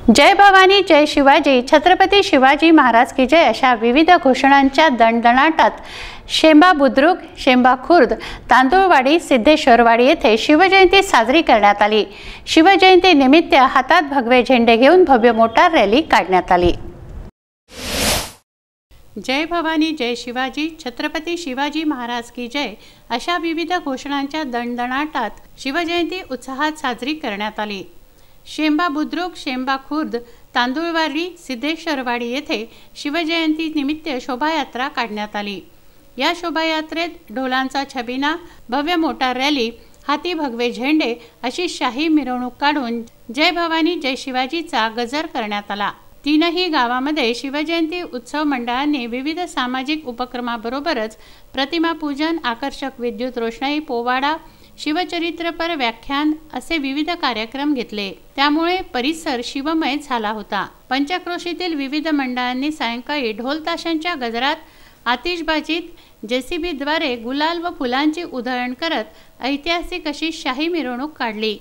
जय भवानी, जय शिवाजी, छत्रपती शिवाजी महाराज की जय अशा विविध घोषणांच्या दणदणाटात शेंबा बुद्रुक, शेंबा खुर्द, तांदूळवाडी, सिद्धेश्वरवाडी येथे शिवजयंती साजरी करण्यात आली। शिवजयंती निमित्त हातात भगवे झेंडे घेऊन भव्य मोटार रॅली काढण्यात आली। जय भवानी, जय शिवाजी, छत्रपती शिवाजी महाराज की जय अशा विविध घोषणांच्या दणदणाटात शिवजयंती उत्साहात साजरी करण्यात आली। शेंबा बुद्रुक, शेंबा खुर्द, तांदूळवाडी, सिद्धेश्वरवाडी येथे शिवजयंती निमित्त शोभायात्रा काढण्यात आली। या शोभायात्रेत ढोलांचा छबिना, भव्य मोटार रॅली, हाती भगवे झेंडे अशी शाही मिरवणूक काढून जय भवानी जय शिवाजीचा गजर करण्यात आला। तीनही गावामध्ये शिवजयंती उत्सव मंडळांनी विविध सामाजिक उपक्रमाबरोबरच प्रतिमा पूजन, आकर्षक विद्युत रोषणाई, पोवाडा, शिवचरित्रपर व्याख्यान असे विविध कार्यक्रम घेतले। त्यामुळे परिसर शिवमय झाला होता। पंचक्रोशीतील विविध मंडळांनी सायंकाळी ढोल ताशांच्या गजरात, आतिषबाजीत, जेसीबीद्वारे गुलाल व फुलांची उधळण करत ऐतिहासिक अशी शाही मिरवणूक काढली।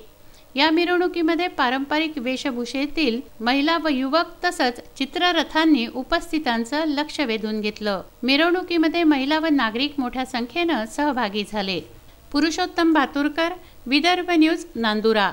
या मिरवणुकीमध्ये पारंपरिक वेशभूषेतील महिला व युवक तसंच चित्ररथांनी उपस्थितांचं लक्ष वेधून घेतलं। मिरवणुकीमध्ये महिला व नागरिक मोठ्या संख्येने सहभागी झाले। पुरुषोत्तम भातुरकर, विदर्भ न्यूज, नांदुरा।